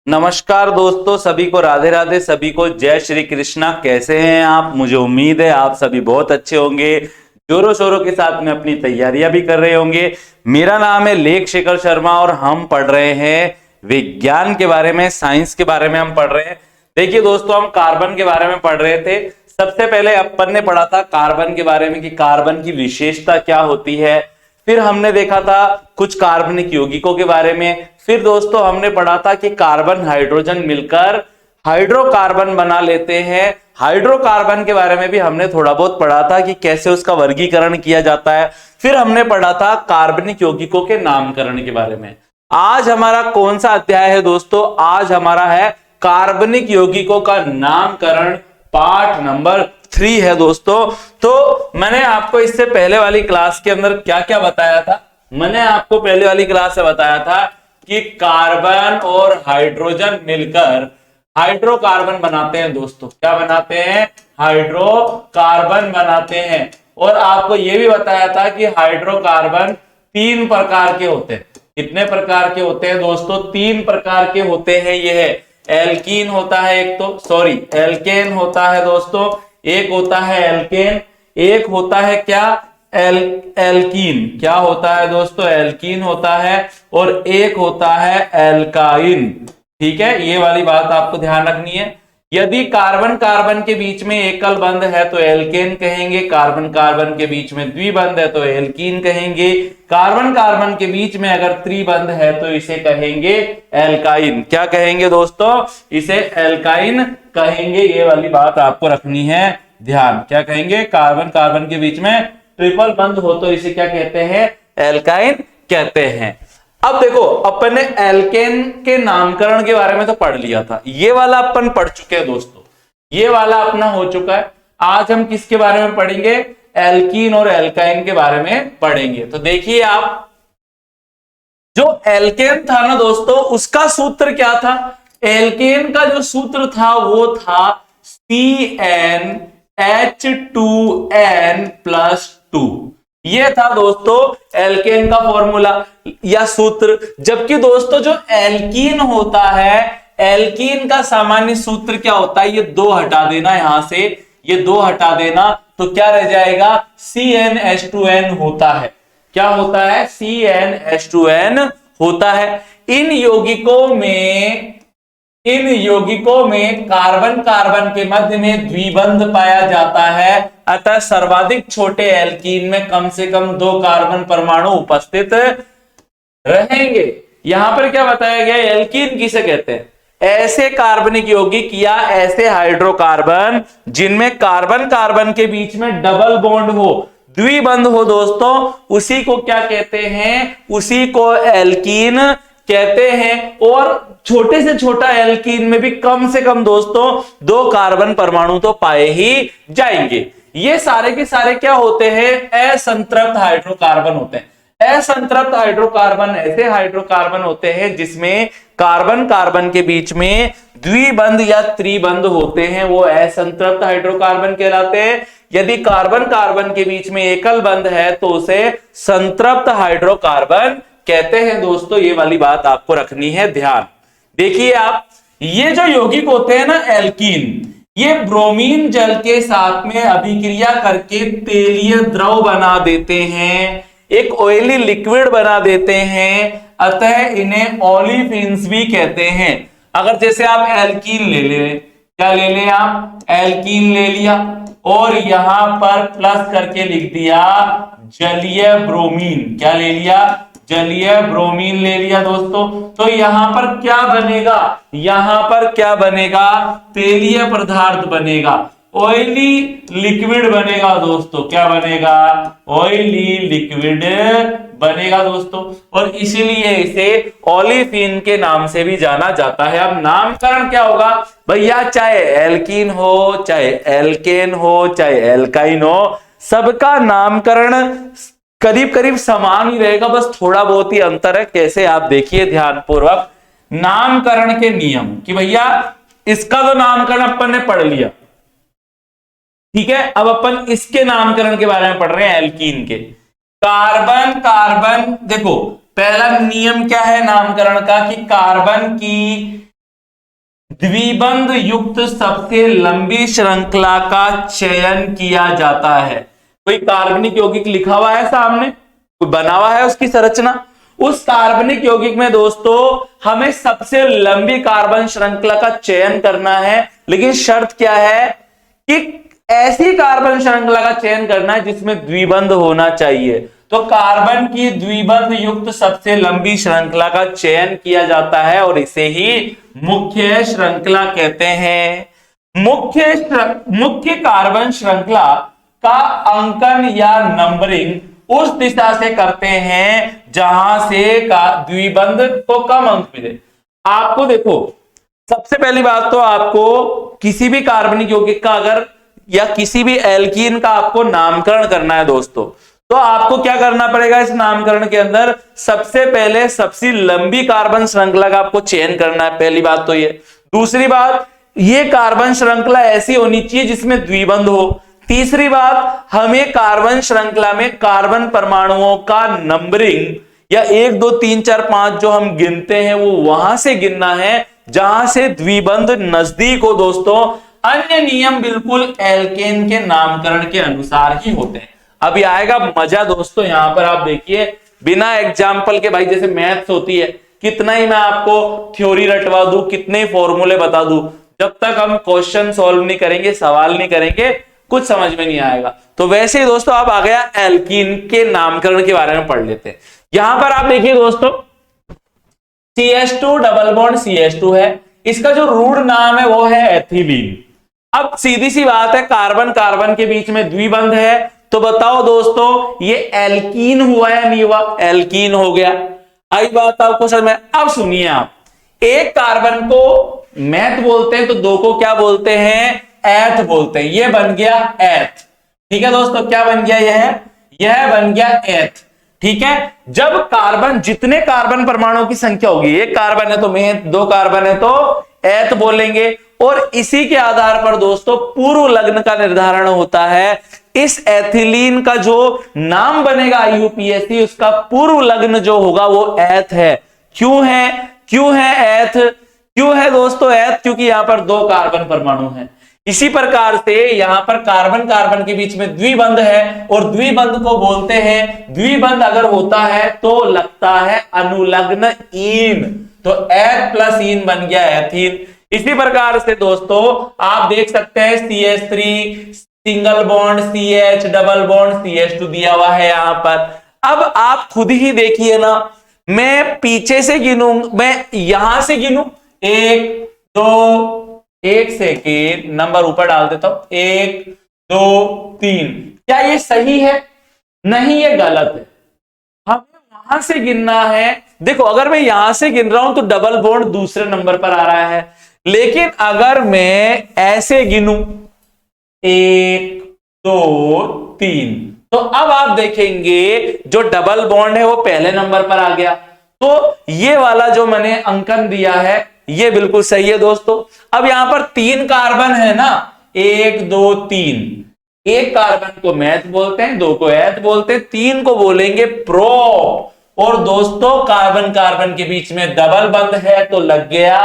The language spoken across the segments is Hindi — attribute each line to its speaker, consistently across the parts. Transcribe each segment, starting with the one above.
Speaker 1: नमस्कार दोस्तों, सभी को राधे राधे, सभी को जय श्री कृष्णा। कैसे हैं आप? मुझे उम्मीद है आप सभी बहुत अच्छे होंगे, जोरों शोरों के साथ में अपनी तैयारियां भी कर रहे होंगे। मेरा नाम है लेख शेखर शर्मा और हम पढ़ रहे हैं विज्ञान के बारे में, साइंस के बारे में हम पढ़ रहे हैं। देखिए दोस्तों, हम कार्बन के बारे में पढ़ रहे थे। सबसे पहले अपन ने पढ़ा था कार्बन के बारे में कि कार्बन की विशेषता क्या होती है। फिर हमने देखा था कुछ कार्बनिक यौगिकों के बारे में। फिर दोस्तों हमने पढ़ा था कि कार्बन हाइड्रोजन मिलकर हाइड्रोकार्बन बना लेते हैं। हाइड्रोकार्बन के बारे में भी हमने थोड़ा बहुत पढ़ा था कि कैसे उसका वर्गीकरण किया जाता है। फिर हमने पढ़ा था कार्बनिक यौगिकों के नामकरण के बारे में। आज हमारा कौन सा अध्याय है दोस्तों? आज हमारा है कार्बनिक यौगिकों का नामकरण, पार्ट नंबर 3 है दोस्तों। तो मैंने आपको इससे पहले वाली क्लास के अंदर क्या क्या बताया था? मैंने आपको पहले वाली क्लास में बताया था कि कार्बन और हाइड्रोजन मिलकर हाइड्रोकार्बन बनाते हैं दोस्तों। क्या बनाते हैं? हाइड्रोकार्बन बनाते हैं। और आपको यह भी बताया था कि हाइड्रोकार्बन 3 प्रकार के होते हैं। कितने प्रकार के होते हैं दोस्तों? 3 प्रकार के होते हैं। यह एल्कीन होता है, एल्केन होता है दोस्तों, एक होता है एल्केन, एक होता है क्या? एल्कीन। क्या होता है दोस्तों? एल्कीन होता है। और एक होता है एल्काइन। ठीक है, ये वाली बात आपको ध्यान रखनी है। यदि कार्बन कार्बन के बीच में एकल बंध है तो एल्केन कहेंगे, कार्बन कार्बन के बीच में द्विबंध है तो एल्कीन कहेंगे, कार्बन कार्बन के बीच में अगर त्रिबंध है तो इसे कहेंगे एल्काइन। क्या कहेंगे दोस्तों? इसे एल्काइन कहेंगे। ये वाली बात आपको रखनी है ध्यान। क्या कहेंगे? कार्बन कार्बन के बीच में ट्रिपल बंध हो तो इसे क्या कहते हैं? एल्काइन कहते हैं। अब देखो, अपन ने एल्केन के नामकरण के बारे में तो पढ़ लिया था, ये वाला अपन पढ़ चुके हैं दोस्तों, ये वाला अपना हो चुका है। आज हम किसके बारे में पढ़ेंगे? एल्कीन और एल्काइन के बारे में पढ़ेंगे। तो देखिए आप, जो एल्केन था ना दोस्तों, उसका सूत्र क्या था? एल्केन का जो सूत्र था वो था CnH2n+2। ये था दोस्तों एल्केन का फॉर्मूला या सूत्र। जबकि दोस्तों जो एल्कीन होता है, एल्कीन का सामान्य सूत्र क्या होता है? ये 2 हटा देना यहां से, ये 2 हटा देना तो क्या रह जाएगा? CnH2n होता है। क्या होता है? CnH2n होता है। इन यौगिकों में कार्बन कार्बन के मध्य में द्विबंध पाया जाता है। अतः सर्वाधिक छोटे एल्कीन में कम से कम 2 कार्बन परमाणु उपस्थित रहेंगे। यहां पर क्या बताया गया? एल्कीन किसे कहते हैं? ऐसे कार्बनिक यौगिक या ऐसे हाइड्रोकार्बन जिनमें कार्बन कार्बन के बीच में डबल बॉन्ड हो, द्विबंध हो दोस्तों, उसी को क्या कहते हैं? उसी को एल्कीन कहते हैं। और छोटे से छोटा एल्कीन में भी कम से कम दोस्तों 2 कार्बन परमाणु तो पाए ही जाएंगे। ये सारे के सारे क्या होते हैं? असंतृप्त हाइड्रोकार्बन होते हैं। असंतृप्त हाइड्रोकार्बन ऐसे हाइड्रोकार्बन होते हैं जिसमें कार्बन कार्बन के बीच में द्विबंध या त्रिबंध होते हैं, वो असंतृप्त हाइड्रोकार्बन कहलाते हैं। यदि कार्बन कार्बन के बीच में एकल बंध है तो उसे संतृप्त हाइड्रोकार्बन कहते हैं दोस्तों। ये वाली बात आपको रखनी है ध्यान। देखिए आप, ये जो यौगिक होते हैं ना एल्कीन, ये ब्रोमीन जल के साथ में अभिक्रिया करके तेलीय द्रव बना देते हैं, एक ऑयली लिक्विड बना देते हैं। अतः इन्हें ओलिफिन्स भी कहते हैं। अगर जैसे आप एल्कीन ले ले, क्या ले ले आप? एल्कीन ले लिया और यहां पर प्लस करके लिख दिया जलीय ब्रोमीन। क्या ले लिया? जलीय ब्रोमीन ले लिया दोस्तों। तो यहां पर क्या बनेगा? यहां पर क्या बनेगा? तेलीय पदार्थ बनेगा, ऑयली लिक्विड बनेगा दोस्तों। क्या बनेगा? ऑयली लिक्विड बनेगा दोस्तों। और इसीलिए इसे ओलिफिन के नाम से भी जाना जाता है। अब नामकरण क्या होगा भैया? चाहे एल्कीन हो, चाहे एल्केन हो, चाहे एल्काइन हो, सबका नामकरण करीब करीब समान ही रहेगा, बस थोड़ा बहुत ही अंतर है। कैसे? आप देखिए ध्यानपूर्वक। नामकरण के नियम कि भैया इसका तो नामकरण अपन ने पढ़ लिया, ठीक है। अब अपन इसके नामकरण के बारे में पढ़ रहे हैं, एल्कीन के। कार्बन कार्बन, देखो पहला नियम क्या है नामकरण का कि कार्बन की द्विबंध युक्त सबसे लंबी श्रृंखला का चयन किया जाता है। कोई कार्बनिक यौगिक लिखा हुआ है सामने, कोई बना हुआ है उसकी संरचना, उस कार्बनिक यौगिक में दोस्तों हमें सबसे लंबी कार्बन श्रृंखला का चयन करना है, लेकिन शर्त क्या है कि ऐसी कार्बन श्रृंखला का चयन करना है जिसमें द्विबंध होना चाहिए। तो कार्बन की द्विबंध युक्त सबसे लंबी श्रृंखला का चयन किया जाता है और इसे ही मुख्य श्रृंखला कहते हैं। मुख्य कार्बन श्रृंखला का अंकन या नंबरिंग उस दिशा से करते हैं जहां से द्विबंध को कम अंक मिले। आपको देखो, सबसे पहली बात तो आपको किसी भी कार्बनिक यौगिक का अगर या किसी भी एल्कीन का आपको नामकरण करना है दोस्तों, तो आपको क्या करना पड़ेगा इस नामकरण के अंदर, सबसे पहले सबसे लंबी कार्बन श्रृंखला का आपको चयन करना है। पहली बात तो ये। दूसरी बात, ये कार्बन श्रृंखला ऐसी होनी चाहिए जिसमें द्विबंध हो। तीसरी बात, हमें कार्बन श्रृंखला में कार्बन परमाणुओं का नंबरिंग या 1 2 3 4 5 जो हम गिनते हैं वो वहां से गिनना है जहां से द्विबंध नजदीक हो दोस्तों। अन्य नियम बिल्कुल एल्केन के नामकरण के अनुसार ही होते हैं। अभी आएगा मजा दोस्तों, यहां पर आप देखिए बिना एग्जाम्पल के, भाई जैसे मैथ्स होती है, कितना ही मैं आपको थ्योरी रटवा दूं, कितने ही फॉर्मूले बता दूं, जब तक हम क्वेश्चन सॉल्व नहीं करेंगे, सवाल नहीं करेंगे, कुछ समझ में नहीं आएगा। तो वैसे ही दोस्तों अब आ गया एल्कीन के नामकरण के बारे में पढ़ लेते हैं। यहां पर आप देखिए दोस्तों, CH2 डबल बॉन्ड CH2 है, इसका जो रूट नाम है वो है एथिलीन। अब सीधी सी बात है, कार्बन कार्बन के बीच में द्विबंध है, तो बताओ दोस्तों ये एल्कीन हुआ या नहीं हुआ? एल्कीन हो गया। आई बात आपको समझ में? अब सुनिए आप, एक कार्बन को मैथ बोलते हैं तो दो को क्या बोलते हैं? एथ बोलते हैं। ये बन गया एथ। ठीक है दोस्तों, क्या बन गया? यह बन गया एथ। ठीक है, जब कार्बन, जितने कार्बन परमाणुओं की संख्या होगी, एक कार्बन है तो मेथ, 2 कार्बन है तो एथ बोलेंगे, और इसी के आधार पर दोस्तों पूर्व लग्न का निर्धारण होता है। इस एथिलीन का जो नाम बनेगा IUPAC, उसका पूर्व लग्न जो होगा वो एथ है। क्यों है एथ? क्यों है दोस्तों एथ? क्योंकि यहां पर 2 कार्बन परमाणु हैं। इसी प्रकार से यहां पर कार्बन कार्बन के बीच में द्विबंध है, और द्विबंध को बोलते हैं, द्विबंध अगर होता है तो लगता है अनुलग्न ईन, तो एथ प्लस ईन बन गया एथीन। इसी प्रकार से दोस्तों आप देख सकते हैं CH3 single bond CH double bond CH2 दिया हुआ है यहां पर। अब आप खुद ही देखिए ना, मैं पीछे से गिनूं, मैं यहां से गिनूं, 1 2, 1 सेकेंड, नंबर ऊपर डाल देता हूं, 1 2 3, क्या ये सही है? नहीं, ये गलत है। हमें वहां से गिनना है। देखो, अगर मैं यहां से गिन रहा हूं तो डबल बॉन्ड दूसरे नंबर पर आ रहा है, लेकिन अगर मैं ऐसे गिनूं 1 2 3, तो अब आप देखेंगे जो डबल बॉन्ड है वो पहले नंबर पर आ गया। तो ये वाला जो मैंने अंकन दिया है ये बिल्कुल सही है दोस्तों। अब यहां पर 3 कार्बन है ना, 1 2 3, एक कार्बन को मैथ बोलते हैं, 2 को एथ बोलते हैं, 3 को बोलेंगे प्रोप। और दोस्तों कार्बन कार्बन के बीच में डबल बंध है तो लग गया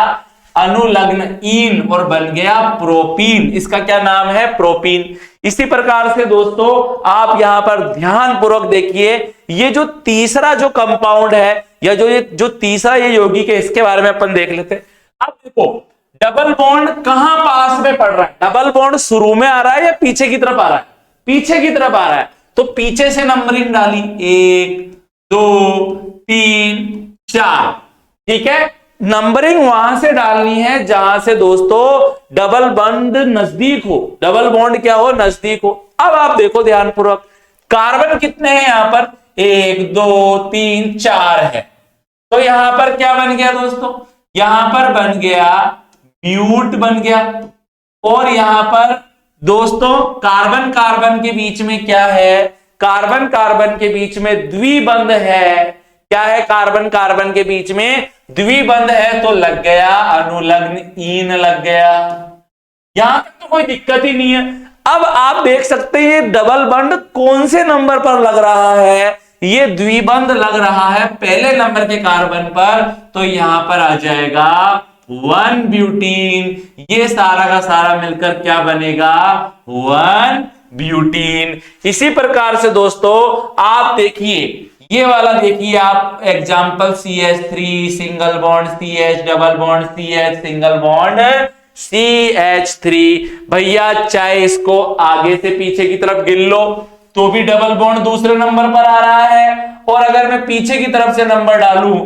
Speaker 1: अनुलग्न ईन और बन गया प्रोपीन। इसका क्या नाम है? प्रोपीन। इसी प्रकार से दोस्तों आप यहां पर ध्यान पूर्वक देखिए, ये जो तीसरा जो कंपाउंड है या जो तीसरा ये यौगिक है, इसके बारे में अपन देख लेते हैं। अब देखो डबल बॉन्ड कहां पास में पड़ रहा है? डबल बॉन्ड शुरू में आ रहा है या पीछे की तरफ आ रहा है? पीछे की तरफ आ रहा है, तो पीछे से नंबरिंग डाली 1 2 3 4। ठीक है, नंबरिंग वहां से डालनी है जहां से दोस्तों डबल बॉन्ड नजदीक हो, डबल बॉन्ड क्या हो? नजदीक हो। अब आप देखो ध्यान पूर्वक, कार्बन कितने हैं यहां पर? 1 2 3 4 है। तो यहां पर क्या बन गया दोस्तों? यहां पर बन गया ब्यूट बन गया। और यहां पर दोस्तों कार्बन कार्बन के बीच में क्या है? कार्बन कार्बन के बीच में द्विबंध है। क्या है? कार्बन कार्बन के बीच में द्विबंध है, तो लग गया अनुलग्न ईन लग गया। यहां तक तो कोई दिक्कत ही नहीं है। अब आप देख सकते हैं ये डबल बंड कौन से नंबर पर लग रहा है? ये द्विबंध लग रहा है पहले नंबर के कार्बन पर, तो यहां पर आ जाएगा 1 ब्यूटीन। ये सारा का सारा मिलकर क्या बनेगा? 1 ब्यूटीन। इसी प्रकार से दोस्तों आप देखिए, ये वाला देखिए आप example CH3 single bond CH double bond CH single bond CH3। भैया चाहे इसको आगे से पीछे की तरफ गिन लो तो भी डबल बॉन्ड दूसरे नंबर पर आ रहा है, और अगर मैं पीछे की तरफ से नंबर डालूं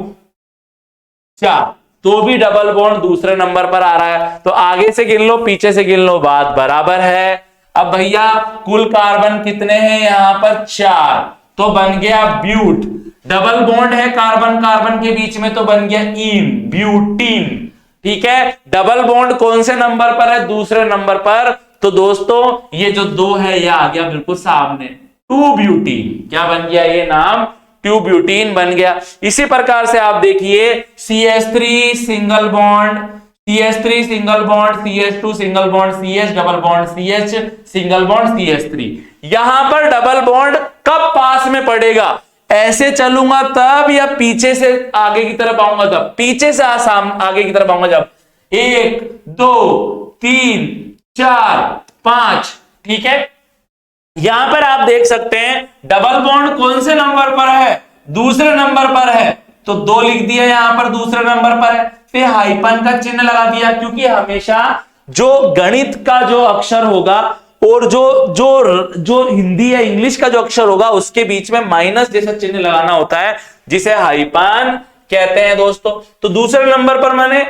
Speaker 1: 4 तो भी डबल बॉन्ड दूसरे नंबर पर आ रहा है। तो आगे से गिन लो पीछे से गिन लो, बात बराबर है। अब भैया कुल कार्बन कितने हैं यहां पर? 4, तो बन गया ब्यूट। डबल बॉन्ड है कार्बन कार्बन के बीच में तो बन गया इन, ब्यूटीन। ठीक है, डबल बॉन्ड कौन से नंबर पर है? दूसरे नंबर पर। तो दोस्तों ये जो 2 है ये आ गया बिल्कुल सामने, 2 ब्यूटीन। क्या बन गया ये नाम? 2 ब्यूटीन बन गया। इसी प्रकार से आप देखिए CH3 single bond CH3 single bond CH2 single bond CH double bond CH single bond CH3। यहां पर डबल बॉन्ड कब पास में पड़ेगा? ऐसे चलूंगा तब, या पीछे से आगे की तरफ आऊंगा तब? पीछे से आगे की तरफ आऊंगा जब 1 2 3 4 5। ठीक है, यहां पर आप देख सकते हैं डबल बॉन्ड कौन से नंबर पर है? दूसरे नंबर पर है, तो 2 लिख दिया यहां पर दूसरे नंबर पर है। फिर हाइपन का चिन्ह लगा दिया, क्योंकि हमेशा जो गणित का जो अक्षर होगा और जो जो जो हिंदी या इंग्लिश का जो अक्षर होगा उसके बीच में माइनस जैसा चिन्ह लगाना होता है, जिसे हाइपन कहते हैं दोस्तों। तो दूसरे नंबर पर मैंने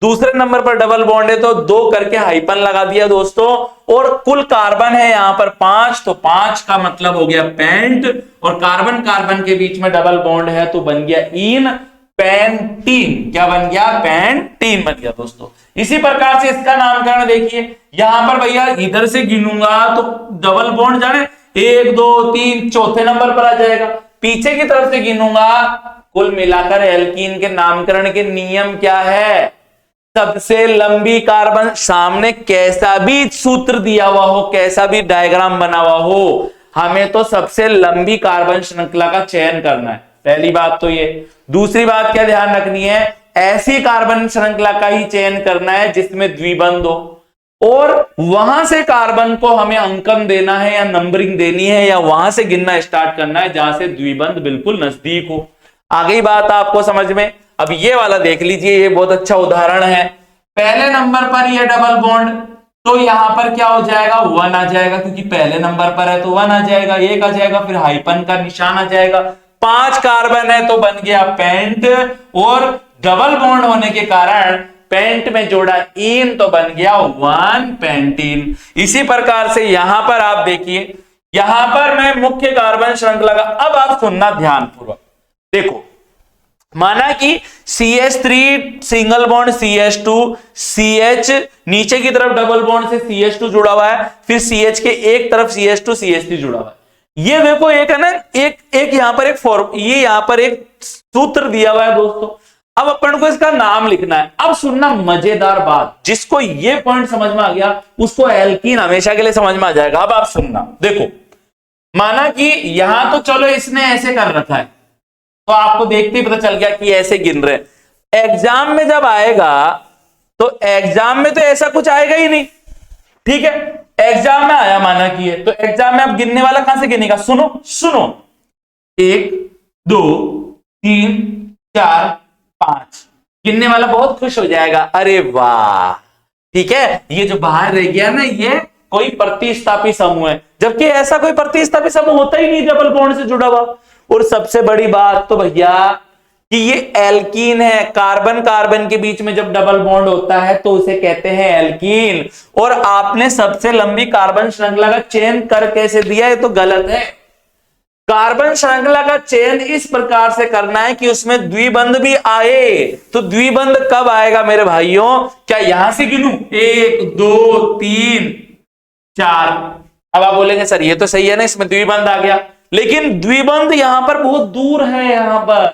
Speaker 1: दूसरे नंबर पर डबल बॉन्ड है तो 2 करके हाइपन लगा दिया दोस्तों, और कुल कार्बन है यहां पर 5, तो 5 का मतलब हो गया पेंट, और कार्बन कार्बन के बीच में डबल बॉन्ड है तो बन गया इन, पेंटीन। क्या बन गया? पेंटीन बन गया दोस्तों। इसी प्रकार से इसका नामकरण देखिए, यहां पर भैया इधर से गिनूंगा तो डबल बॉन्ड जाने 1 2 3 चौथे नंबर पर आ जाएगा, पीछे की तरफ से गिनूंगा। कुल मिलाकर एल्कीन के नामकरण के नियम क्या है? सबसे लंबी कार्बन, सामने कैसा भी सूत्र दिया हुआ हो, कैसा भी डायग्राम बना हुआ हो, हमें तो सबसे लंबी कार्बन श्रृंखला का चयन करना है। पहली बात तो ये। दूसरी बात क्या ध्यान रखनी है? ऐसी कार्बन श्रृंखला का ही चयन करना है जिसमें द्विबंध हो, और वहां से कार्बन को हमें अंकन देना है या नंबरिंग देनी है, या वहां से गिनना स्टार्ट करना है जहां से द्विबंध बिल्कुल नजदीक हो। आ गई बात आपको समझ में? अब ये वाला देख लीजिए, ये बहुत अच्छा उदाहरण है। पहले नंबर पर ये डबल बॉन्ड, तो यहां पर क्या हो जाएगा? 1 आ जाएगा, क्योंकि पहले नंबर पर है तो 1 आ जाएगा, 1 आ जाएगा, फिर हाइपन का निशान आ जाएगा। 5 कार्बन है तो बन गया पेंट, और डबल बॉन्ड होने के कारण पेंट में जोड़ा इन तो बन गया 1 पेंटीन। इसी प्रकार से यहां पर आप देखिए, यहां पर मैं मुख्य कार्बन श्रृंखला का, अब आप सुनना ध्यानपूर्वक देखो, माना कि CH3 single bond CH2 CH नीचे की तरफ डबल बॉन्ड से CH2 जुड़ा हुआ है, फिर CH के एक तरफ CH2 CH3 जुड़ा हुआ है। ये देखो एक है ना, एक यहां पर ये यहां पर एक सूत्र दिया हुआ है दोस्तों। अब अपन को इसका नाम लिखना है। अब सुनना मजेदार बात, जिसको ये पॉइंट समझ में आ गया उसको एल्कीन हमेशा के लिए समझ में आ जाएगा। अब आप सुनना देखो, माना कि यहां तो चलो इसने ऐसे कर रखा है, तो आपको देखते ही पता चल गया कि ऐसे गिन रहे। एग्जाम में जब आएगा तो एग्जाम में तो ऐसा कुछ आएगा ही नहीं, ठीक है। एग्जाम में आया माना कि है, तो एग्जाम में आप गिनने वाला कहां से गिनेगा? सुनो सुनो, 1 2 3 4 5 गिनने वाला बहुत खुश हो जाएगा, अरे वाह, ठीक है। ये जो बाहर रह गया ना, ये कोई प्रतिस्थापी समूह है, जबकि ऐसा कोई प्रतिस्थापी समूह होता ही नहीं डबल बॉन्ड से जुड़ा हुआ। और सबसे बड़ी बात तो भैया कि ये एल्कीन है, कार्बन कार्बन के बीच में जब डबल बॉन्ड होता है तो उसे कहते हैं एल्कीन। और आपने सबसे लंबी कार्बन श्रृंखला का चयन कर कैसे दिया, ये तो गलत है। कार्बन श्रृंखला का चयन इस प्रकार से करना है कि उसमें द्विबंध भी आए। तो द्विबंध कब आएगा मेरे भाइयों? क्या यहां से गिनूं? 1 2 3 4। अब आप बोलेंगे सर ये तो सही है ना, इसमें द्विबंध आ गया, लेकिन द्विबंध यहां पर बहुत दूर है, यहां पर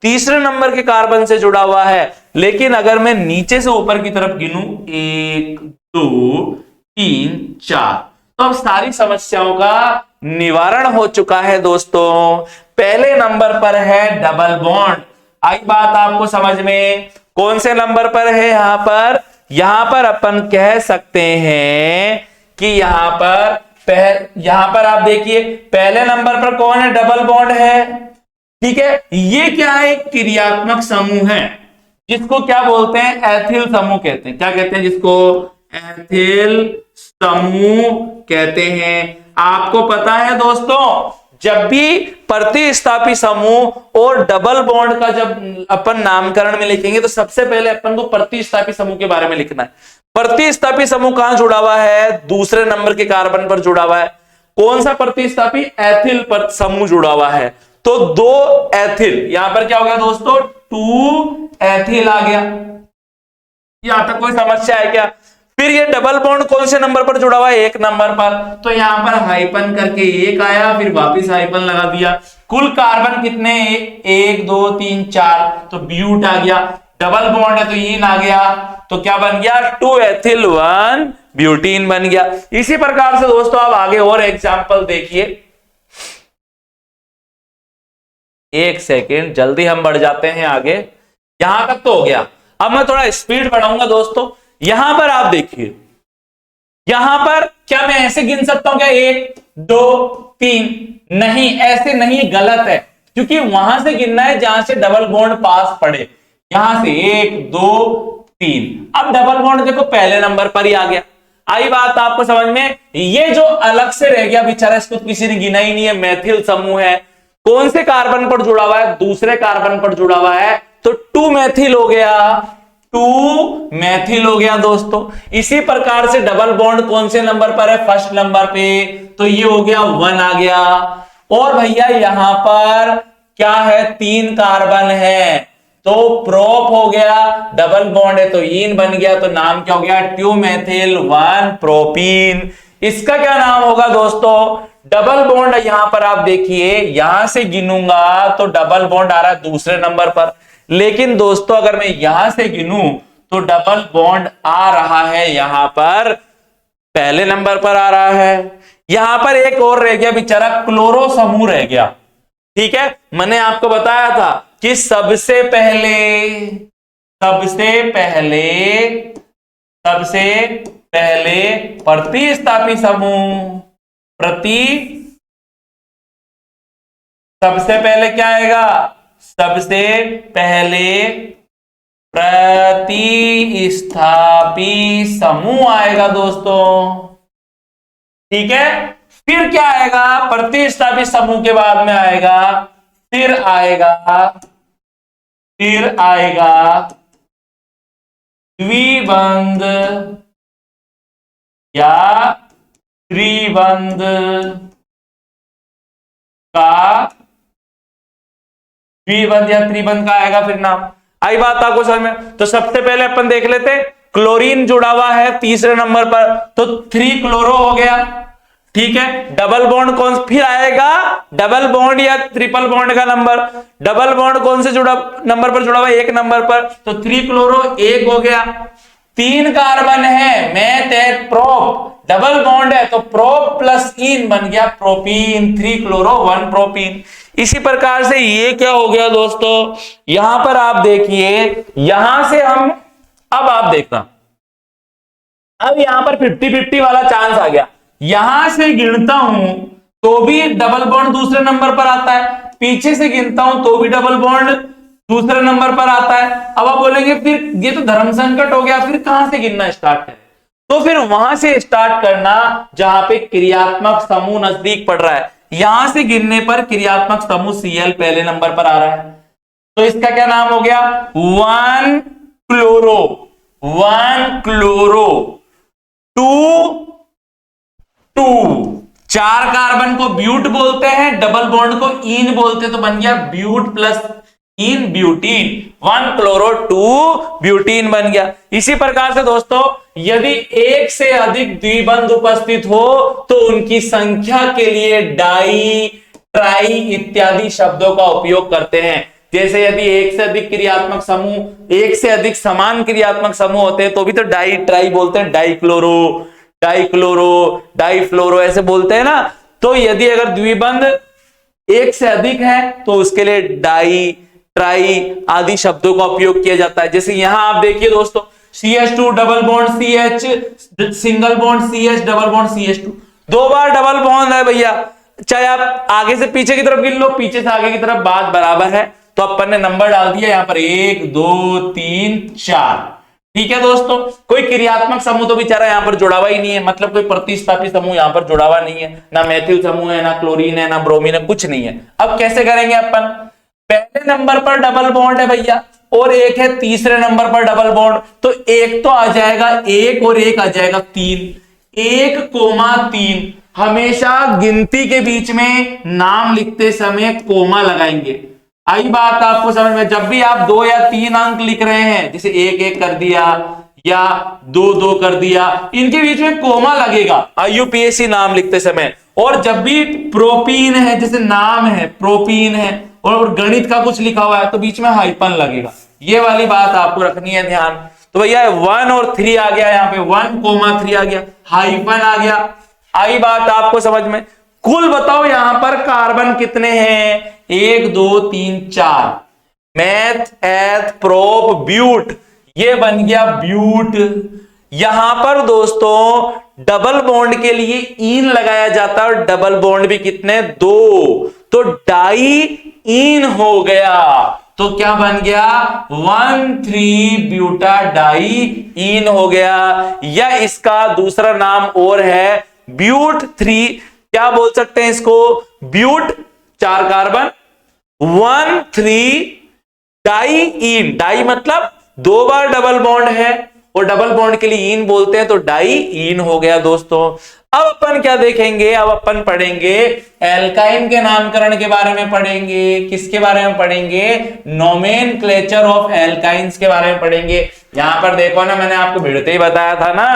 Speaker 1: तीसरे नंबर के कार्बन से जुड़ा हुआ है। लेकिन अगर मैं नीचे से ऊपर की तरफ गिनूं 1 2 3 4, तो अब सारी समस्याओं का निवारण हो चुका है दोस्तों। पहले नंबर पर है डबल बॉन्ड। आई बात आपको समझ में? कौन से नंबर पर है यहां पर? यहां पर अपन कह सकते हैं कि यहां पर आप देखिए पहले नंबर पर कौन है? डबल बॉन्ड है। ठीक है, ये क्या है? एक क्रियात्मक समूह है जिसको क्या बोलते हैं? एथिल समूह कहते हैं। क्या कहते हैं जिसको? एथिल समूह कहते हैं। आपको पता है दोस्तों, जब भी प्रतिस्थापी समूह और डबल बॉन्ड का जब अपन नामकरण में लिखेंगे तो सबसे पहले अपन को प्रतिस्थापी समूह के बारे में लिखना है। प्रतिस्थापी समूह कहां जुड़ा हुआ है? दूसरे नंबर के कार्बन पर जुड़ा हुआ है। कौन सा प्रतिस्थापी? एथिल पर समूह जुड़ा हुआ है। तो 2 एथिल, यहां पर क्या हो गया दोस्तों? 2 एथिल आ गया। यहां तक कोई समस्या है क्या? फिर ये डबल बॉन्ड कौन से नंबर पर जुड़ा हुआ है? 1 नंबर पर। तो यहां पर हाइपन करके 1 आया, फिर वापस हाइपन लगा दिया। कुल कार्बन कितने? 1 2 3 4, तो ब्यूट आ गया। डबल बॉन्ड है तो ईन आ गया। तो क्या बन गया? 2 एथिल 1 ब्यूटीन बन गया। इसी प्रकार से दोस्तों आप आगे और एग्जाम्पल देखिए। एक सेकेंड, जल्दी हम बढ़ जाते हैं आगे। यहां तक तो हो गया, अब मैं थोड़ा स्पीड बढ़ाऊंगा दोस्तों। यहां पर आप देखिए, यहां पर क्या मैं ऐसे गिन सकता हूं क्या? 1 2 3? नहीं, ऐसे नहीं, गलत है। क्योंकि वहां से गिनना है जहां से डबल बॉन्ड पास पड़े। यहां से 1 2 3। अब डबल बॉन्ड देखो पहले नंबर पर ही आ गया। आई बात आपको समझ में? ये जो अलग से रह गया बेचारा, इसको किसी ने गिना ही नहीं है, मैथिल समूह है। कौन से कार्बन पर जुड़ा हुआ है? दूसरे कार्बन पर जुड़ा हुआ है, तो 2 मैथिल हो गया। 2 मैथिल हो गया दोस्तों। इसी प्रकार से डबल बॉन्ड कौन से नंबर पर है? फर्स्ट नंबर पे, तो ये हो गया 1 आ गया। और भैया यहां पर क्या है? 3 कार्बन है, तो प्रोप हो गया। डबल बॉन्ड है तो ईन बन गया, तो नाम क्या हो गया? 2 मैथिल 1 प्रोपीन। इसका क्या नाम होगा दोस्तों? डबल बॉन्ड यहां पर आप देखिए, यहां से गिनूंगा तो डबल बॉन्ड आ रहा है दूसरे नंबर पर। लेकिन दोस्तों अगर मैं यहां से गिनूं तो डबल बॉन्ड आ रहा है यहां पर पहले नंबर पर आ रहा है। यहां पर एक और रह गया बेचारा, क्लोरो समूह रह गया। ठीक है, मैंने आपको बताया था कि सबसे पहले प्रतिस्थापी समूह, सबसे पहले क्या आएगा? सबसे पहले प्रतिस्थापी समूह आएगा दोस्तों। ठीक है, फिर क्या आएगा? प्रतिस्थापी समूह के बाद में आएगा, फिर आएगा द्विबंध या त्रिबंध का, द्विबंध या त्रिबंध का आएगा फिर नाम। आई बात आपको समझ में? तो सबसे पहले अपन देख लेते, क्लोरीन जुड़ा हुआ है तीसरे नंबर पर, तो 3 क्लोरो हो गया। ठीक है, डबल बॉन्ड कौन फिर आएगा? डबल बॉन्ड या ट्रिपल बॉन्ड का नंबर। डबल बॉन्ड कौन से नंबर पर जुड़ा हुआ है? 1 नंबर पर, तो 3 क्लोरो 1 हो गया। 3 कार्बन है, मैथ है, प्रोप, डबल बॉन्ड है तो प्रोप प्लस इन बन गया प्रोपीन, 3 क्लोरो 1 प्रोपीन। इसी प्रकार से ये क्या हो गया दोस्तों? यहां पर आप देखिए, यहां से हम, अब आप देखना, अब यहां पर 50-50 वाला चांस आ गया। यहां से गिनता हूं तो भी डबल बॉन्ड दूसरे नंबर पर आता है, पीछे से गिनता हूं तो भी डबल बॉन्ड दूसरे नंबर पर आता है। अब आप बोलेंगे फिर ये तो धर्म संकट हो गया, फिर कहां से गिनना स्टार्ट करें? तो फिर वहां से स्टार्ट करना जहां पे क्रियात्मक समूह नजदीक पड़ रहा है। यहां से गिनने पर क्रियात्मक समूह Cl पहले नंबर पर आ रहा है, तो इसका क्या नाम हो गया? 1 क्लोरो 2 4 कार्बन को ब्यूट बोलते हैं, डबल बॉन्ड को इन बोलते हैं, तो बन गया but plus ene butene, 1 chloro 2 butene बन गया। इसी प्रकार से दोस्तों यदि एक से अधिक द्विबंध उपस्थित हो तो उनकी संख्या के लिए डाई, ट्राई इत्यादि शब्दों का उपयोग करते हैं। जैसे यदि एक से अधिक क्रियात्मक समूह, एक से अधिक समान क्रियात्मक समूह होते हैं तो भी तो डाई ट्राई बोलते हैं, डाइक्लोरो, डाइफ्लोरो ऐसे बोलते हैं ना। तो यदि अगर द्विबंध एक से अधिक है तो उसके लिए डाई, ट्राई आदि शब्दों का उपयोग किया जाता है। जैसे यहां आप देखिए दोस्तों, CH2 double bond CH, single bond CH double bond CH2, 2 बार डबल बॉन्ड है भैया। चाहे आप आगे से पीछे की तरफ गिन लो, पीछे से आगे की तरफ, बात बराबर है। तो अपन ने नंबर डाल दिया यहां पर 1 2 3 4। ठीक है दोस्तों, कोई क्रियात्मक समूह तो बेचारा यहां पर जुड़ा हुआ ही नहीं है, मतलब कोई प्रतिस्थापी समूह यहां पर जुड़ा हुआ नहीं है, ना मैथ्यू समूह है, ना क्लोरीन है, ना ब्रोमीन है, कुछ नहीं है। अब कैसे करेंगे अपन, पहले नंबर पर डबल बॉन्ड है भैया और एक है तीसरे नंबर पर डबल बॉन्ड, तो एक तो आ जाएगा 1 और एक आ जाएगा 3, 1,3। हमेशा गिनती के बीच में नाम लिखते समय कोमा लगाएंगे। आई बात आपको समझ में, जब भी आप 2 या 3 अंक लिख रहे हैं, जैसे 1 1 कर दिया या 2 2 कर दिया, इनके बीच में कोमा लगेगा IUPAC नाम लिखते समय। और जब भी प्रोपीन है, जैसे नाम है प्रोपीन है और गणित का कुछ लिखा हुआ है, तो बीच में हाइपन लगेगा। ये वाली बात आपको रखनी है ध्यान। तो भैया 1 और 3 आ गया, यहाँ पे 1,3 आ गया, हाइपन आ गया। आई बात आपको समझ में। कुल बताओ यहां पर कार्बन कितने हैं, 1 2 3 4, मैथ एथ प्रोप ब्यूट, ये बन गया ब्यूट। यहां पर दोस्तों डबल बॉन्ड के लिए इन लगाया जाता है और डबल बॉन्ड भी कितने, 2, तो डाई इन हो गया। तो क्या बन गया, 1,3 ब्यूटा डाई इन हो गया। या इसका दूसरा नाम और है ब्यूट 3, क्या बोल सकते हैं इसको, but 4 carbon 1,3 diene. Di मतलब 2 बार डबल बॉन्ड है और डबल बॉन्ड के लिए इन बोलते हैं, तो डाई इन हो गया दोस्तों। अब अपन क्या देखेंगे, अब अपन पढ़ेंगे एल्काइन के नामकरण के बारे में पढ़ेंगे। किसके बारे में पढ़ेंगे, नोमेनक्लेचर ऑफ एल्काइंस के बारे में पढ़ेंगे। यहां पर देखो ना, मैंने आपको भिड़ते ही बताया था ना,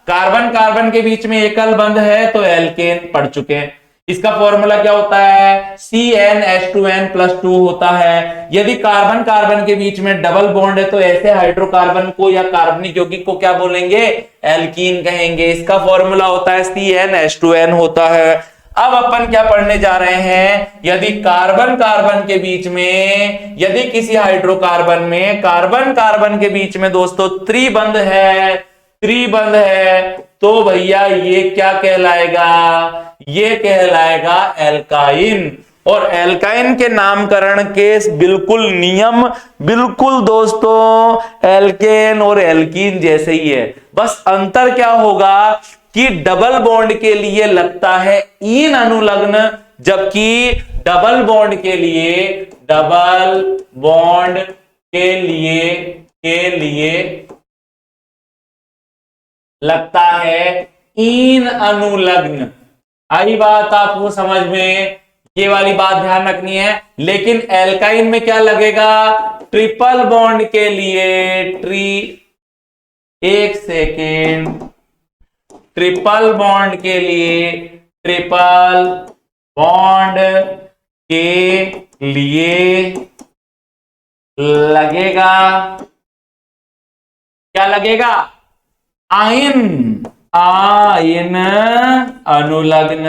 Speaker 1: कार्बन कार्बन के बीच में एकल बंध है तो एल्केन पढ़ चुके हैं। इसका फॉर्मूला क्या होता है, CnH2n+2 होता है। यदि कार्बन कार्बन के बीच में डबल बॉन्ड है तो ऐसे हाइड्रोकार्बन को या कार्बनिक यौगिक को क्या बोलेंगे, एल्कीन कहेंगे। इसका फॉर्मूला होता है CnH2n होता है। अब अपन क्या पढ़ने जा रहे हैं, यदि कार्बन कार्बन के बीच में, यदि किसी हाइड्रोकार्बन में कार्बन कार्बन के बीच में दोस्तों त्रिबंध है, त्रिबंध है, तो भैया ये क्या कहलाएगा, ये कहलाएगा एल्काइन। और एल्काइन के नामकरण के बिल्कुल नियम, बिल्कुल दोस्तों एल्केन और एल्कीन जैसे ही है। बस अंतर क्या होगा कि डबल बॉन्ड के लिए लगता है इन अनुलग्न, जबकि डबल बॉन्ड के लिए, डबल बॉन्ड के लिए लगता है इन अनुलग्न। आई बात आपको समझ में, ये वाली बात ध्यान रखनी है। लेकिन एल्काइन में क्या लगेगा, ट्रिपल बॉन्ड के लिए, एक सेकेंड, ट्रिपल बॉन्ड के लिए, ट्रिपल बॉन्ड के लिए लगेगा, क्या लगेगा, आयन, आयन अनुलग्न।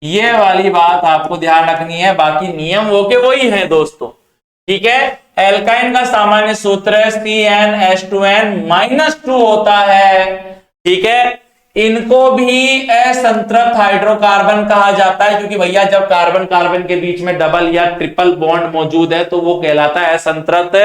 Speaker 1: ये वाली बात आपको ध्यान रखनी है, बाकी नियम वो के वही है दोस्तों। ठीक है, एल्काइन का सामान्य सूत्र CnH2n-2 होता है। ठीक है, इनको भी असंतृप्त हाइड्रोकार्बन कहा जाता है, क्योंकि भैया जब कार्बन कार्बन के बीच में डबल या ट्रिपल बॉन्ड मौजूद है तो वो कहलाता है असंतृप्त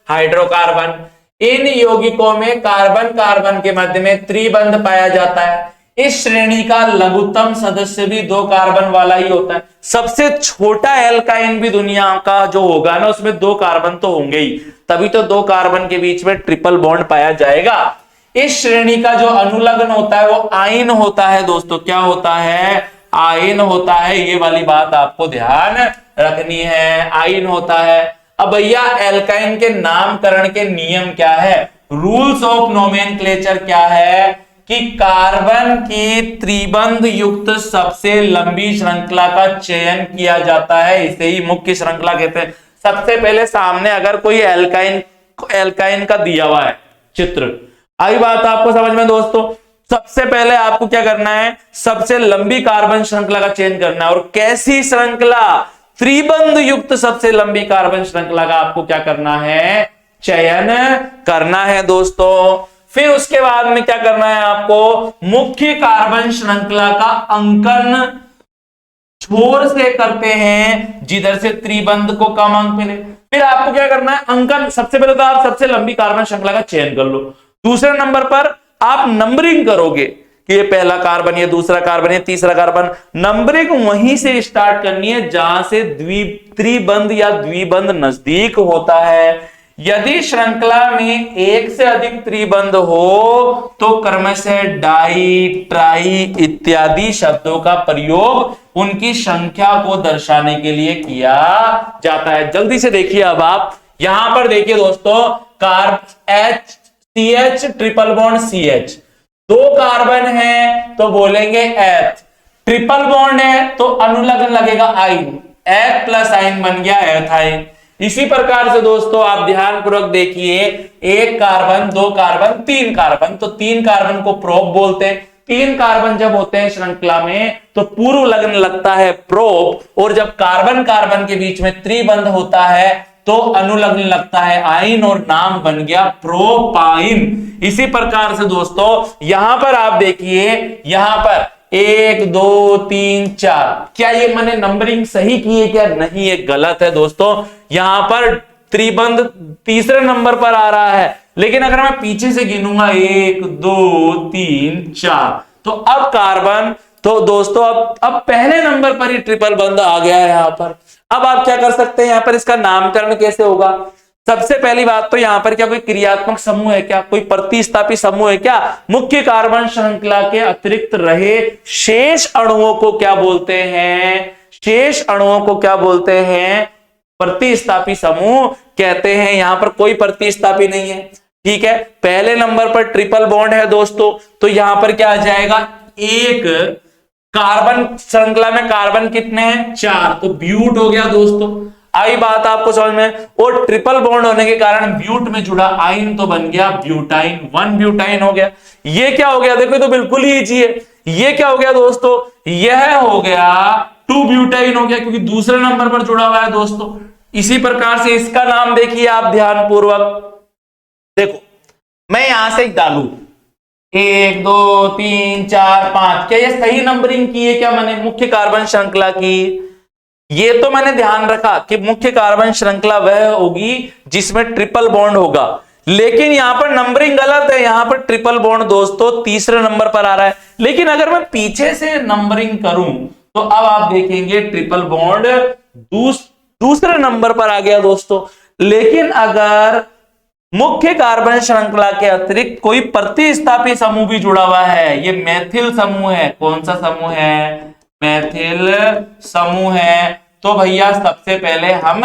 Speaker 1: हाइड्रोकार्बन। इन यौगिकों में कार्बन कार्बन के मध्य में त्रिबंध पाया जाता है। इस श्रेणी का लघुत्तम सदस्य भी 2 कार्बन वाला ही होता है। सबसे छोटा एल्काइन भी दुनिया का जो होगा ना, उसमें 2 कार्बन तो होंगे ही, तभी तो 2 कार्बन के बीच में ट्रिपल बॉन्ड पाया जाएगा। इस श्रेणी का जो अनुलग्न होता है वो आयन होता है दोस्तों। क्या होता है, आयन होता है। ये वाली बात आपको ध्यान रखनी है, आयन होता है। अब भैया एल्काइन के नामकरण के नियम क्या है, रूल्स ऑफ नोमेनक्लेचर क्या है, कि कार्बन की त्रिबंध युक्त सबसे लंबी श्रृंखला का चयन किया जाता है, इसे ही मुख्य श्रृंखला कहते हैं। सबसे पहले सामने अगर कोई एल्काइन का दिया हुआ है चित्र, आई बात आपको समझ में दोस्तों, सबसे पहले आपको क्या करना है, सबसे लंबी कार्बन श्रृंखला का चयन करना है। और कैसी श्रृंखला, त्रिबंध युक्त सबसे लंबी कार्बन श्रृंखला का आपको क्या करना है, चयन करना है दोस्तों। फिर उसके बाद में क्या करना है आपको, मुख्य कार्बन श्रृंखला का अंकन छोर से करते हैं जिधर से त्रिबंध को कम अंक मिले। फिर आपको क्या करना है, अंकन, सबसे पहले तो आप सबसे लंबी कार्बन श्रृंखला का चयन कर लो। दूसरे नंबर पर आप नंबरिंग करोगे कि ये पहला कार्बन, ये दूसरा कार्बन, ये तीसरा कार्बन। नंबरिंग वहीं से स्टार्ट करनी है जहां से त्रिबंध या द्विबंध नजदीक होता है। यदि श्रृंखला में एक से अधिक त्रिबंध हो तो क्रमशः डाई, ट्राई इत्यादि शब्दों का प्रयोग उनकी संख्या को दर्शाने के लिए किया जाता है। जल्दी से देखिए, अब आप यहां पर देखिए दोस्तों, CH ट्रिपल बॉन्ड CH, दो कार्बन है तो बोलेंगे एथ, ट्रिपल बॉन्ड है तो अनुलग्न लगेगा आइन, एथ प्लस आइन बन गया एथाइन। इसी प्रकार से दोस्तों आप ध्यानपूर्वक देखिए, एक कार्बन, दो कार्बन, तीन कार्बन, तो तीन कार्बन को प्रोप बोलते हैं। तीन कार्बन जब होते हैं श्रृंखला में तो पूर्व लग्न लगता है प्रोप, और जब कार्बन कार्बन के बीच में त्रिबंध होता है तो अनुलग्न लगता है आइन, और नाम बन गया प्रोपाइन। इसी प्रकार से दोस्तों यहां पर आप देखिए, यहां पर 1 2 3 4, क्या ये मैंने नंबरिंग सही की है क्या, नहीं, ये गलत है दोस्तों। यहां पर त्रिबंध तीसरे नंबर पर आ रहा है, लेकिन अगर मैं पीछे से गिनूंगा 1 2 3 4, तो अब कार्बन, तो दोस्तों अब पहले नंबर पर ही ट्रिपल बंध आ गया है यहां पर। अब आप क्या कर सकते हैं, यहां पर इसका नामकरण कैसे होगा। सबसे पहली बात तो यहां पर क्या कोई क्रियात्मक समूह है क्या, कोई प्रतिस्थापी समूह है क्या। मुख्य कार्बन श्रृंखला के अतिरिक्त रहे शेष अणुओं को क्या बोलते हैं, शेष अणुओं को क्या बोलते हैं, प्रतिस्थापी समूह कहते हैं। यहां पर कोई प्रतिस्थापी नहीं है, ठीक है। पहले नंबर पर ट्रिपल बॉन्ड है दोस्तों, तो यहां पर क्या आ जाएगा, एक कार्बन श्रृंखला में कार्बन कितने हैं, 4, तो ब्यूट हो गया दोस्तों। आई बात आपको समझ में। और ट्रिपल बॉन्ड होने के कारण ब्यूट में जुड़ा आइन तो बन गया ब्यूटाइन, 1 ब्यूटाइन हो गया। ये क्या हो गया, देखो तो बिल्कुल ही इजी है। ये क्या हो गया दोस्तों, यह हो गया 2 ब्यूटाइन हो गया, क्योंकि दूसरे नंबर पर जुड़ा हुआ है दोस्तों। इसी प्रकार से इसका नाम देखिए आप ध्यानपूर्वक, देखो मैं यहां से डालू 1 2 3 4 5, क्या ये सही नंबरिंग की है क्या मैंने मुख्य कार्बन श्रृंखला की। ये तो मैंने ध्यान रखा कि मुख्य कार्बन श्रृंखला वह होगी जिसमें ट्रिपल बॉन्ड होगा, लेकिन यहां पर नंबरिंग गलत है। यहां पर ट्रिपल बॉन्ड दोस्तों तीसरे नंबर पर आ रहा है, लेकिन अगर मैं पीछे से नंबरिंग करूं तो अब आप देखेंगे ट्रिपल बॉन्ड दूसरे नंबर पर आ गया दोस्तों। लेकिन अगर मुख्य कार्बन श्रृंखला के अतिरिक्त कोई प्रतिस्थापी समूह भी जुड़ा हुआ है, ये मैथिल समूह है, कौन सा समूह है, मैथिल समूह है, तो भैया सबसे पहले हम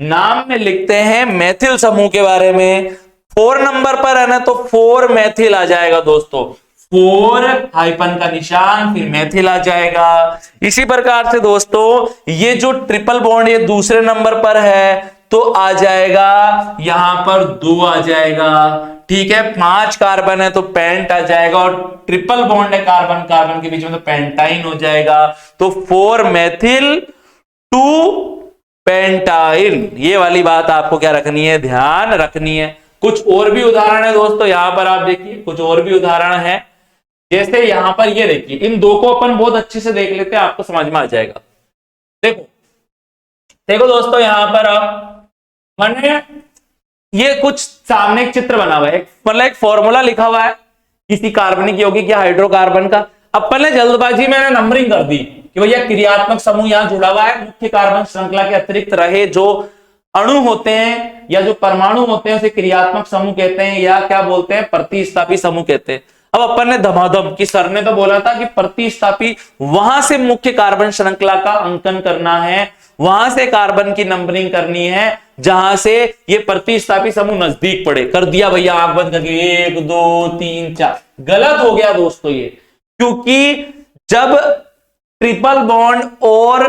Speaker 1: नाम में लिखते हैं मैथिल समूह के बारे में। 4 नंबर पर है ना, तो 4 मैथिल आ जाएगा दोस्तों, 4 हाइपन का निशान, फिर मैथिल आ जाएगा। इसी प्रकार से दोस्तों ये जो ट्रिपल बॉन्ड ये दूसरे नंबर पर है तो आ जाएगा यहां पर 2 आ जाएगा, ठीक है। 5 कार्बन है तो पेंट आ जाएगा, और ट्रिपल बॉन्ड है कार्बन कार्बन के बीच में तो पेंटाइन हो जाएगा। तो 4 मैथिल 2 पेंटाइन, ये वाली बात आपको क्या रखनी है, ध्यान रखनी है। कुछ और भी उदाहरण है दोस्तों, यहां पर आप देखिए कुछ और भी उदाहरण है। जैसे यहां पर ये देखिए, इन दो को अपन बहुत अच्छे से देख लेते हैं, आपको समझ में आ जाएगा। देखो दोस्तों, यहां पर आप मैंने ये कुछ सामने एक चित्र बना हुआ है, मतलब एक फॉर्मूला लिखा हुआ है किसी कार्बनिक यौगिक या हाइड्रोकार्बन का। अपन ने जल्दबाजी में नंबरिंग कर दी कि भैया क्रियात्मक समूह यहां जुड़ा हुआ है, मुख्य कार्बन श्रृंखला के अतिरिक्त रहे जो अणु होते हैं या जो परमाणु होते हैं उसे क्रियात्मक समूह कहते हैं, या क्या बोलते हैं, प्रतिस्थापी समूह कहते हैं। अब अपन ने धमाधम कि सर ने तो बोला था कि प्रतिस्थापी, वहां से मुख्य कार्बन श्रृंखला का अंकन करना है, वहां से कार्बन की नंबरिंग करनी है जहां से ये प्रतिस्थापी समूह नजदीक पड़े। कर दिया भैया आंख बंद करके 1 2 3 4, गलत हो गया दोस्तों ये, क्योंकि जब ट्रिपल बॉन्ड और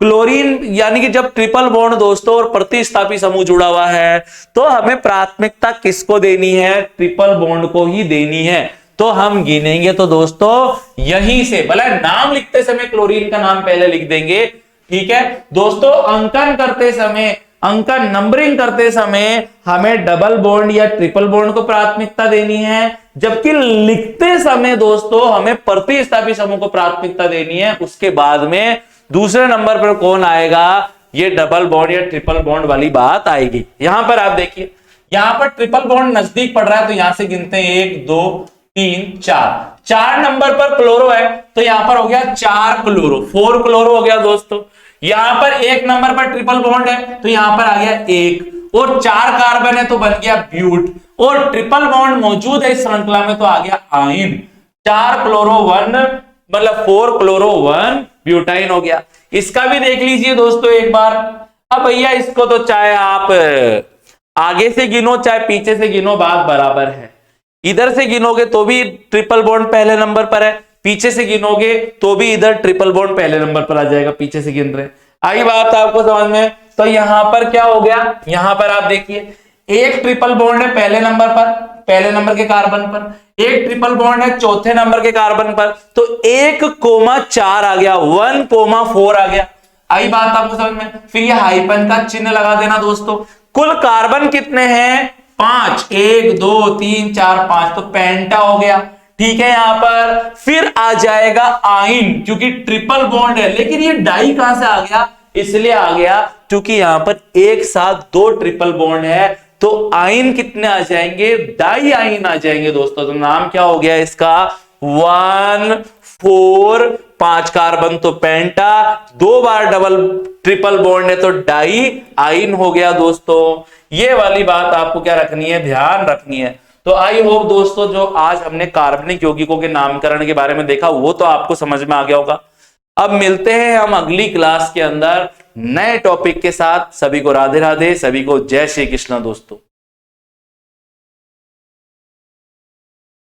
Speaker 1: क्लोरीन, यानी कि जब ट्रिपल बॉन्ड दोस्तों और प्रतिस्थापी समूह जुड़ा हुआ है तो हमें प्राथमिकता किसको देनी है, ट्रिपल बॉन्ड को ही देनी है। तो हम गिनेंगे तो दोस्तों यहीं से, भले नाम लिखते समय क्लोरीन का नाम पहले लिख देंगे, ठीक है दोस्तों, अंकन करते समय, अंकन नंबरिंग करते समय हमें डबल बॉन्ड या ट्रिपल बॉन्ड को प्राथमिकता देनी है, जबकि लिखते समय दोस्तों हमें प्रतिस्थापी समूह को प्राथमिकता देनी है। उसके बाद में दूसरे नंबर पर कौन आएगा, ये डबल बॉन्ड या ट्रिपल बॉन्ड वाली बात आएगी। यहां पर आप देखिए, यहां पर ट्रिपल बॉन्ड नजदीक पड़ रहा है तो यहां से गिनते हैं 1 2 3 4, 4 नंबर पर क्लोरो है तो यहां पर हो गया 4 क्लोरो, 4 क्लोरो हो गया दोस्तों। यहां पर 1 नंबर पर ट्रिपल बॉन्ड है तो यहां पर आ गया 1, और 4 कार्बन है तो बन गया ब्यूट, और ट्रिपल बॉन्ड मौजूद है इस श्रृंखला में तो आ गया आइन। 4 क्लोरो 1 मतलब 4 क्लोरो 1 ब्यूटाइन हो गया। इसका भी देख लीजिए दोस्तों एक बार। अब भैया इसको तो चाहे आप आगे से गिनो चाहे पीछे से गिनो बात बराबर है। इधर से गिनोगे तो भी ट्रिपल बॉन्ड पहले नंबर पर है, पीछे से गिनोगे तो भी इधर ट्रिपल बॉन्ड पहले नंबर पर आ जाएगा, पीछे से गिन रहे। आई बात आपको समझ में? तो यहां पर क्या हो गया, यहां पर आप देखिए एक ट्रिपल बॉन्ड है पहले नंबर पर, पहले नंबर के कार्बन पर, एक ट्रिपल बॉन्ड है चौथे नंबर के कार्बन पर, तो 1,4 आ गया, 1,4 आ गया। आई बात आपको समझ में? फिर ये हाइपन का चिन्ह लगा देना दोस्तों। कुल कार्बन कितने हैं? 5, 1 2 3 4 5, तो पेंटा हो गया। ठीक है, यहां पर फिर आ जाएगा आइन, क्योंकि ट्रिपल बॉन्ड है, लेकिन ये डाई कहां से आ गया? इसलिए आ गया क्योंकि यहां पर एक साथ 2 ट्रिपल बॉन्ड है, तो आइन कितने आ जाएंगे? डाई आइन आ जाएंगे दोस्तों। तो नाम क्या हो गया इसका? 1 4, 5 कार्बन तो पेंटा, 2 बार डबल ट्रिपल बॉन्ड है तो डाई आइन हो गया दोस्तों। ये वाली बात आपको क्या रखनी है? ध्यान रखनी है। तो आई होप दोस्तों जो आज हमने कार्बनिक यौगिकों के नामकरण के बारे में देखा वो तो आपको समझ में आ गया होगा। अब मिलते हैं हम अगली क्लास के अंदर नए टॉपिक के साथ। सभी को राधे राधे, सभी को जय श्री कृष्ण दोस्तों।